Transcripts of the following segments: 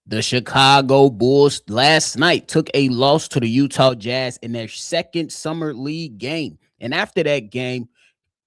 The Chicago Bulls last night took a loss to the Utah Jazz in their second summer league game. And after that game,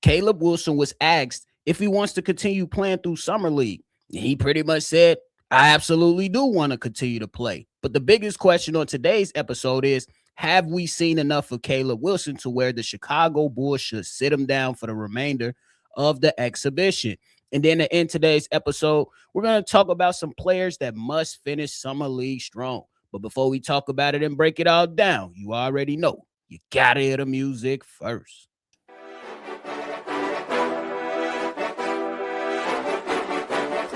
Caleb Wilson was asked if he wants to continue playing through summer league. And he pretty much said, I absolutely do want to continue to play. But the biggest question on today's episode is, have we seen enough of Caleb Wilson to where the Chicago Bulls should sit him down for the remainder of the exhibition? And then to end today's episode, we're going to talk about some players that must finish summer league strong. But before we talk about it and break it all down, you already know you got to hear the music first.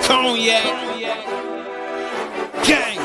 Cognac, gang.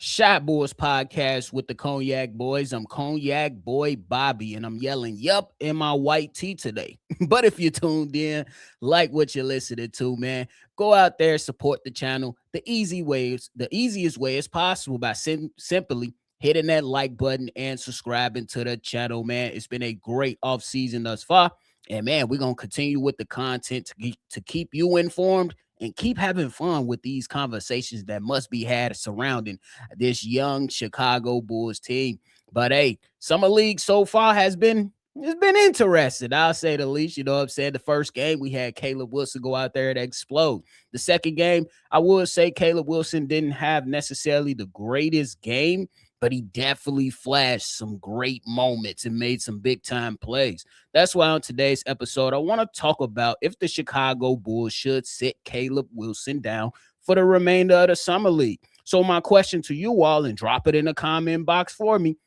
Shot Boys podcast with the Cognac Boys. I'm Cognac Boy Bobby, and I'm yelling "yup" in my white tee today. But if you tuned in, like what you're listening to, man, go out there, support the channel the easiest way is possible by simply hitting that like button and subscribing to the channel, man. It's been a great off season thus far, and man, we're gonna continue with the content to keep you informed and keep having fun with these conversations that must be had surrounding this young Chicago Bulls team. But hey, summer league so far it's been interesting. I'll say the least. You know what I'm saying? The first game, we had Caleb Wilson go out there and explode. The second game, I would say Caleb Wilson didn't have necessarily the greatest game, but he definitely flashed some great moments and made some big time plays. That's why on today's episode, I want to talk about if the Chicago Bulls should sit Caleb Wilson down for the remainder of the summer league. So my question to you all, and drop it in the comment box for me,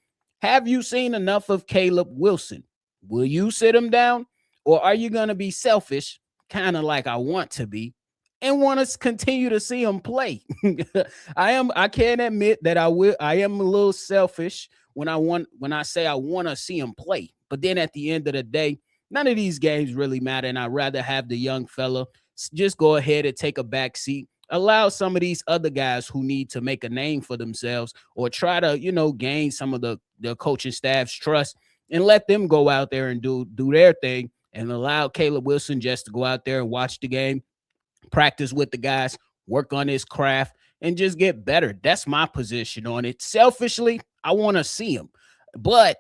have you seen enough of Caleb Wilson? Will you sit him down, or are you going to be selfish, kind of like I want to be, and want to continue to see him play? I can't admit that I am a little selfish when I say I want to see him play. But then at the end of the day, none of these games really matter, and I'd rather have the young fella just go ahead and take a back seat. Allow some of these other guys who need to make a name for themselves or try to, gain some of the coaching staff's trust, and let them go out there and do their thing, and allow Caleb Wilson just to go out there and watch the game, practice with the guys, work on his craft, and just get better. That's my position on it. Selfishly, I want to see him. But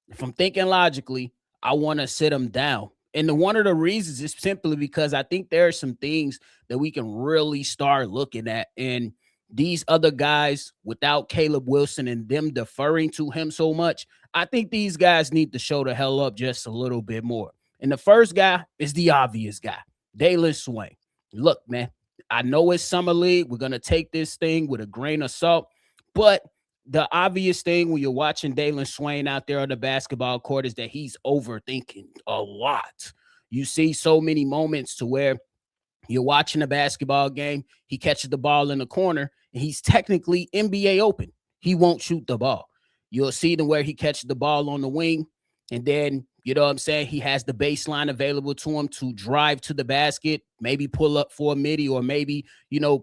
if I'm thinking logically, I want to sit him down. And one of the reasons is simply because I think there are some things that we can really start looking at. And these other guys, without Caleb Wilson and them deferring to him so much, I think these guys need to show the hell up just a little bit more. And the first guy is the obvious guy, Dalen Swain. Look, man, I know it's summer league. We're going to take this thing with a grain of salt. But the obvious thing when you're watching Dalen Swain out there on the basketball court is that he's overthinking a lot. You see so many moments to where you're watching a basketball game, he catches the ball in the corner, and he's technically NBA open. He won't shoot the ball. You'll see them where he catches the ball on the wing, and then, you know what I'm saying, he has the baseline available to him to drive to the basket, maybe pull up for a midi, or maybe,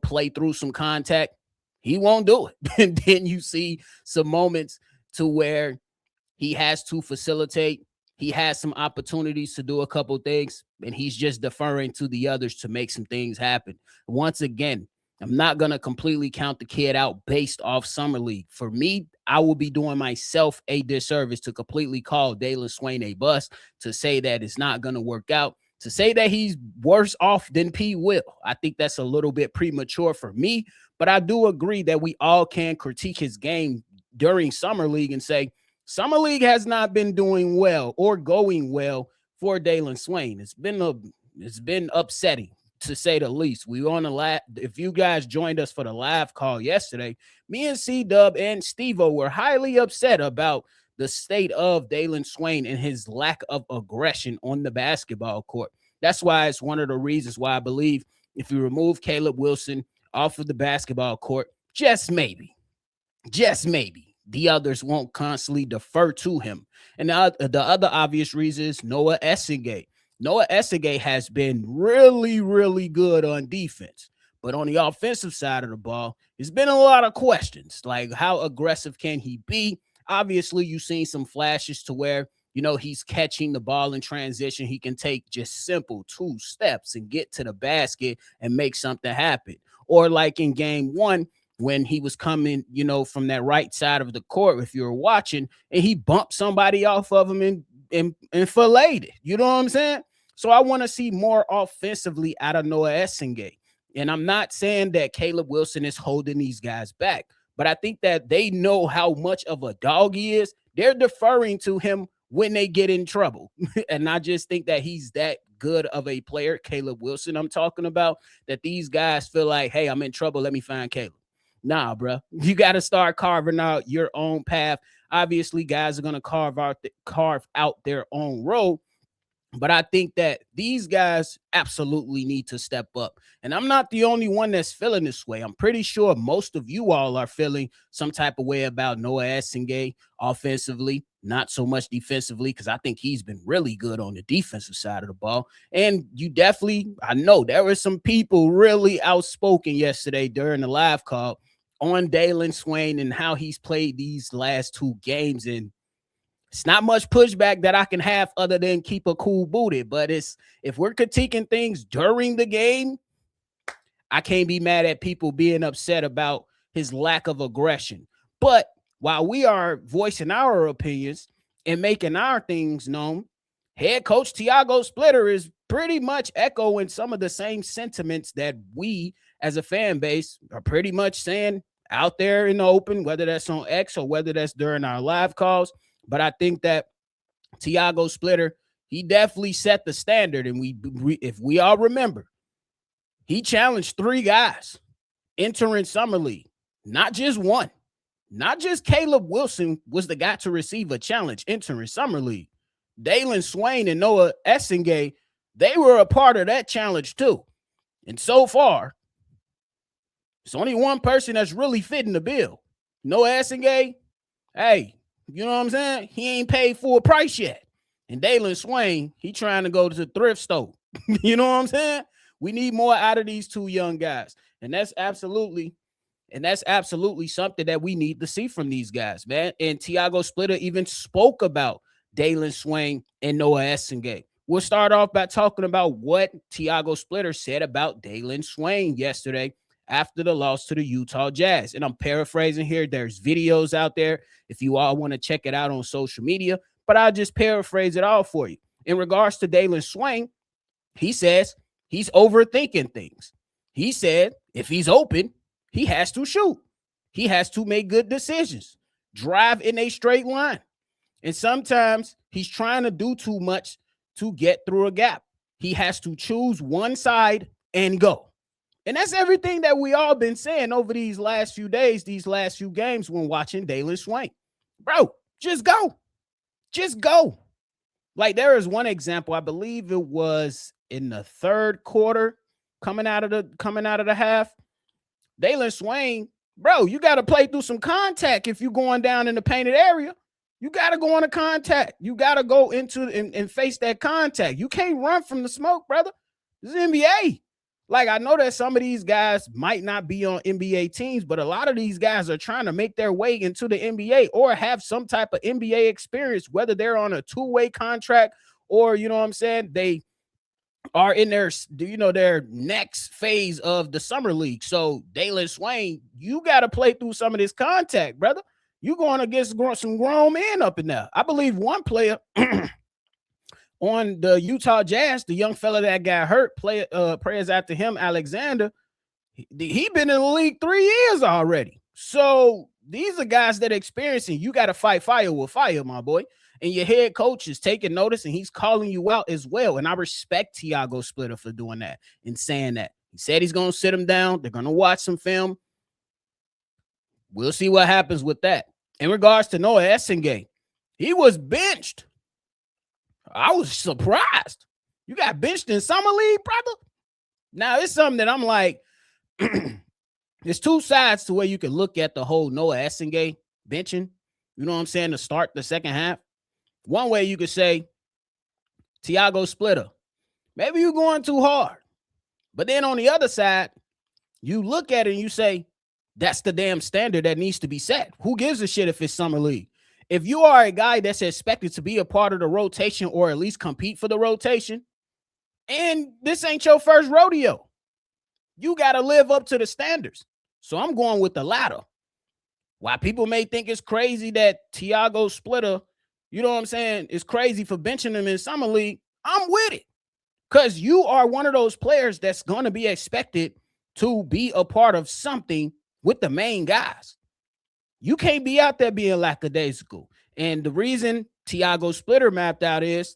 play through some contact. He won't do it. And then you see some moments to where he has to facilitate. He has some opportunities to do a couple things, and he's just deferring to the others to make some things happen. Once again, I'm not going to completely count the kid out based off summer league. For me, I will be doing myself a disservice to completely call Dalen Swain a bust, to say that it's not going to work out, to say that he's worse off than P. Will. I think that's a little bit premature for me, but I do agree that we all can critique his game during summer league and say, summer league has not been doing well or going well for Dalen Swain. It's been upsetting, to say the least. We on the if you guys joined us for the live call yesterday, me and C-Dub and Steve-O were highly upset about the state of Dalen Swain and his lack of aggression on the basketball court. That's why it's one of the reasons why I believe if you remove Caleb Wilson off of the basketball court, just maybe, the others won't constantly defer to him. And the other obvious reason is Noah Essengate. Noah Essengate has been really, really good on defense, But on the offensive side of the ball, there's been a lot of questions. Like, how aggressive can he be? Obviously, you've seen some flashes to where, he's catching the ball in transition. He can take just simple 2 steps and get to the basket and make something happen. Or like in game one, when he was coming, from that right side of the court, if you were watching, and he bumped somebody off of him and filleted it. You know what I'm saying? So I want to see more offensively out of Noah Essengate. And I'm not saying that Caleb Wilson is holding these guys back, but I think that they know how much of a dog he is. They're deferring to him when they get in trouble. And I just think that he's that good of a player, Caleb Wilson, I'm talking about, that these guys feel like, hey, I'm in trouble. Let me find Caleb. Nah, bro. You got to start carving out your own path. Obviously, guys are going to carve out their own road. But I think that these guys absolutely need to step up. And I'm not the only one that's feeling this way. I'm pretty sure most of you all are feeling some type of way about Noah Essengate offensively, not so much defensively, because I think he's been really good on the defensive side of the ball. And I know there were some people really outspoken yesterday during the live call on Dalen Swain and how he's played these last 2 games. And it's not much pushback that I can have other than keep a cool booty. But if we're critiquing things during the game, I can't be mad at people being upset about his lack of aggression. But while we are voicing our opinions and making our things known, head coach Tiago Splitter is pretty much echoing some of the same sentiments that we as a fan base are pretty much saying out there in the open, whether that's on X or whether that's during our live calls. But I think that Tiago Splitter, he definitely set the standard. And if we all remember, he challenged 3 guys entering Summer League, not just one. Not just Caleb Wilson was the guy to receive a challenge entering Summer League. Dalen Swain and Noah Essengate, they were a part of that challenge too. And so far, it's only one person that's really fitting the bill. Noah Essengate, hey, you know what I'm saying? He ain't paid full price yet. And Dalen Swain, he trying to go to the thrift store. You know what I'm saying? We need more out of these 2 young guys. And that's absolutely something that we need to see from these guys, man. And Tiago Splitter even spoke about Dalen Swain and Noah Essengate. We'll start off by talking about what Tiago Splitter said about Dalen Swain yesterday after the loss to the Utah Jazz. And I'm paraphrasing here. There's videos out there if you all want to check it out on social media, but I'll just paraphrase it all for you. In regards to Dalen Swain, he says he's overthinking things. He said if he's open, he has to shoot. He has to make good decisions, drive in a straight line. And sometimes he's trying to do too much to get through a gap. He has to choose one side and go. And that's everything that we all been saying over these last few days, these last few games when watching Dalen Swain. Bro, just go. Just go. Like there is one example, I believe it was in the 3rd quarter, coming out of the half. Dalen Swain, bro, you got to play through some contact if you're going down in the painted area. You got to go on a contact. You got to go into and face that contact. You can't run from the smoke, brother. This is NBA. Like, I know that some of these guys might not be on NBA teams, but a lot of these guys are trying to make their way into the NBA or have some type of NBA experience, whether they're on a 2-way contract or, you know what I'm saying, they are in their next phase of the summer league. So Dalen Swain, you got to play through some of this contact, brother. You're going against some grown men up in there. I believe one player on the Utah Jazz, the young fella that got hurt, prayers after him, Alexander, he been in the league 3 years already. So these are guys that are experiencing. You got to fight fire with fire, my boy. And your head coach is taking notice and he's calling you out as well. And I respect Tiago Splitter for doing that and saying that. He said he's going to sit him down. They're going to watch some film. We'll see what happens with that. In regards to Noah Essengate, he was benched. I was surprised. You got benched in summer league, brother? Now, it's something that I'm like, there's 2 sides to where you can look at the whole Noah Essengate benching, you know what I'm saying, to start the second half. One way you could say, Tiago Splitter, maybe you're going too hard. But then on the other side, You look at it and you say, that's the damn standard that needs to be set. Who gives a shit if it's summer league? If you are a guy that's expected to be a part of the rotation or at least compete for the rotation, and this ain't your first rodeo, you got to live up to the standards. So I'm going with the latter. Why people may think it's crazy that Tiago Splitter, you know what I'm saying, is crazy for benching him in summer league, I'm with it. Because you are one of those players that's going to be expected to be a part of something with the main guys. You can't be out there being lackadaisical. And the reason Tiago Splitter mapped out is,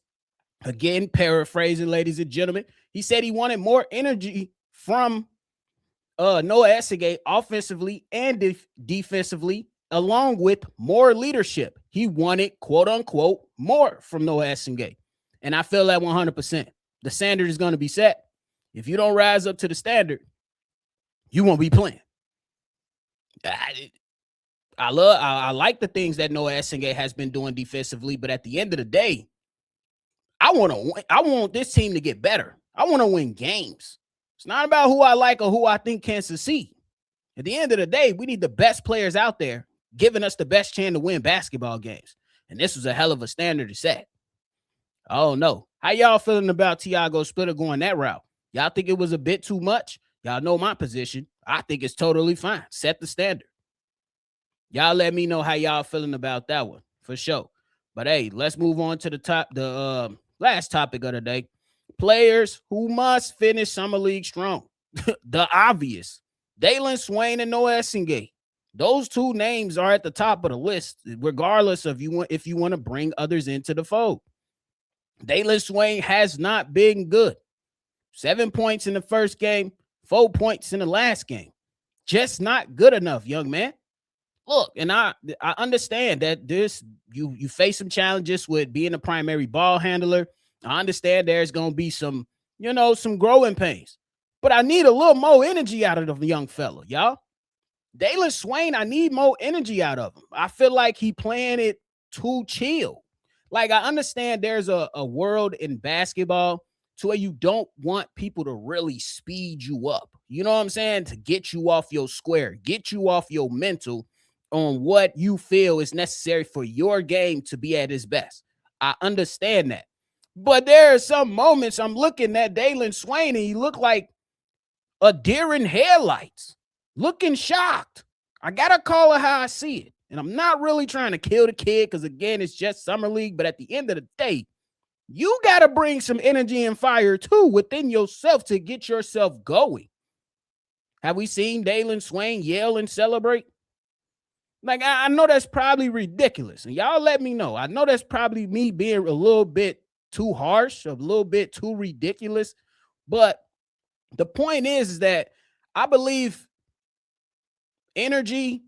again, paraphrasing, ladies and gentlemen, he said he wanted more energy from Noah Essegay offensively and defensively, along with more leadership. He wanted, quote unquote, more from Noah Essegay. And I feel that 100%. The standard is going to be set. If you don't rise up to the standard, you won't be playing. I like the things that Noah Essegay has been doing defensively, but at the end of the day, I want this team to get better. I want to win games. It's not about who I like or who I think can succeed. At the end of the day, we need the best players out there giving us the best chance to win basketball games. And this was a hell of a standard to set. Oh, no. How y'all feeling about Tiago Splitter going that route? Y'all think it was a bit too much? Y'all know my position. I think it's totally fine. Set the standard. Y'all let me know how y'all feeling about that one, for sure. But hey, let's move on to the last topic of the day. Players who must finish summer league strong. The obvious. Dalen Swain and Noah Essegay. Those two names are at the top of the list, regardless of if you want to bring others into the fold. Dalen Swain has not been good. 7 points in the first game, 4 points in the last game. Just not good enough, young man. Look, and I understand that you face some challenges with being a primary ball handler. I understand there's going to be some growing pains. But I need a little more energy out of the young fella, y'all. Dalen Swain, I need more energy out of him. I feel like he playing it too chill. Like, I understand there's a world in basketball to where you don't want people to really speed you up. You know what I'm saying? To get you off your square, get you off your mental on what you feel is necessary for your game to be at its best. I understand that. But there are some moments I'm looking at Dalen Swain and he looked like a deer in headlights, looking shocked. I got to call it how I see it. And I'm not really trying to kill the kid because, again, it's just summer league. But at the end of the day, you got to bring some energy and fire, too, within yourself to get yourself going. Have we seen Dalen Swain yell and celebrate? Like, I know that's probably ridiculous. And y'all let me know. I know that's probably me being a little bit too harsh, a little bit too ridiculous. But the point is that I believe energy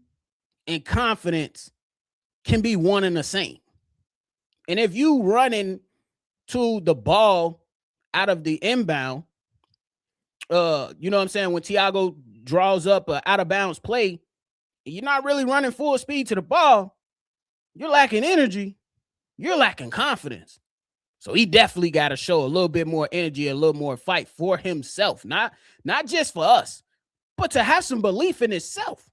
and confidence can be one and the same. And if you running to the ball out of the inbound, you know what I'm saying? When Tiago draws up an out of bounds play, you're not really running full speed to the ball. You're lacking energy. You're lacking confidence. So he definitely got to show a little bit more energy, a little more fight for himself, not just for us, but to have some belief in himself.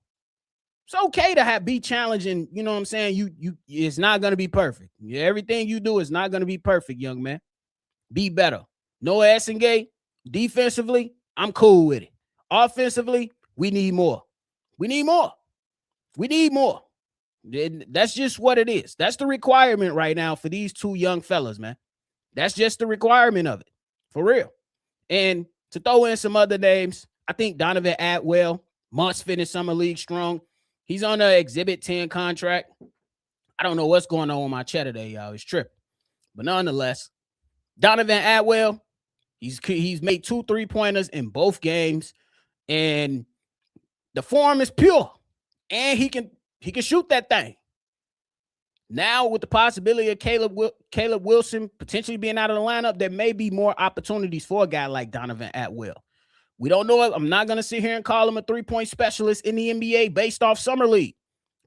It's okay to be challenging. You know what I'm saying? You it's not going to be perfect. Everything you do is not going to be perfect, young man. Be better. Noah Essegay, defensively, I'm cool with it. Offensively, we need more. We need more. We need more. That's just what it is. That's the requirement right now for these two young fellas, man. That's just the requirement of it, for real. And to throw in some other names, I think Donovan Atwell must finish summer league strong. He's on an Exhibit 10 contract. I don't know what's going on with my chat today, y'all. It's tripping. But nonetheless, Donovan Atwell, he's made 2 3-pointers in both games, and the form is pure, and he can shoot that thing. Now, with the possibility of Caleb Wilson potentially being out of the lineup, there may be more opportunities for a guy like Donovan Atwell. We don't know. I'm not going to sit here and call him a 3-point specialist in the NBA based off summer league,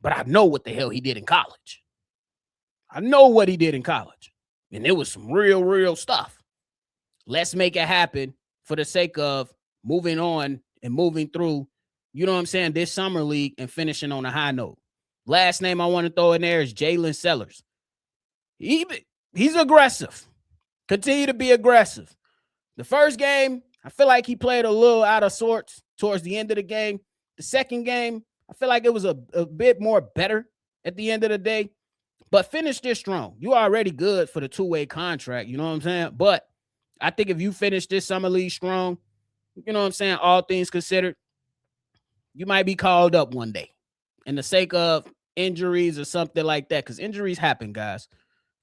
but I know what the hell he did in college. I know what he did in college, and it was some real stuff. Let's make it happen for the sake of moving on and moving through, you know what I'm saying, this summer league and finishing on a high note. Last name I want to throw in there is Jalen Sellers. He's aggressive. Continue to be aggressive. The first game, I feel like he played a little out of sorts towards the end of the game. The second game, I feel like it was a bit more better at the end of the day. But finish this strong. You already good for the two-way contract, you know what I'm saying? But I think if you finish this summer league strong, you know what I'm saying, all things considered, you might be called up one day in the sake of injuries or something like that, because injuries happen, guys.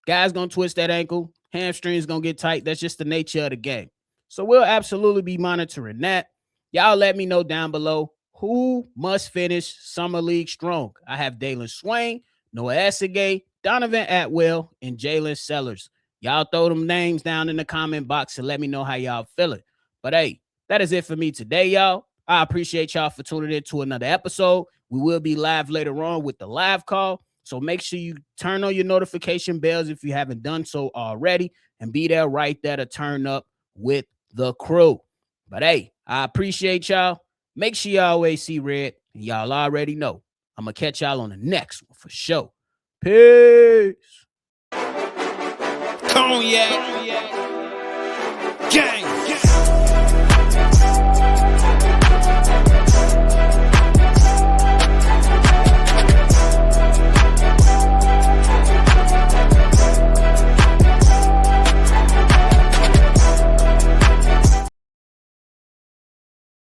Guys gonna twist that ankle, hamstrings gonna get tight. That's just the nature of the game. So we'll absolutely be monitoring that. Y'all let me know down below who must finish summer league strong. I have Dalen Swain, Noah Essegay, Donovan Atwell, and Jalen Sellers. Y'all throw them names down in the comment box and let me know how y'all feeling. But hey, that is it for me today, y'all. I appreciate y'all for tuning in to another episode. We will be live later on with the live call. So make sure you turn on your notification bells if you haven't done so already, and be there right there to turn up with the crew. But hey, I appreciate y'all. Make sure you always see red, and y'all already know I'm going to catch y'all on the next one for sure. Peace. Cognac. Gang.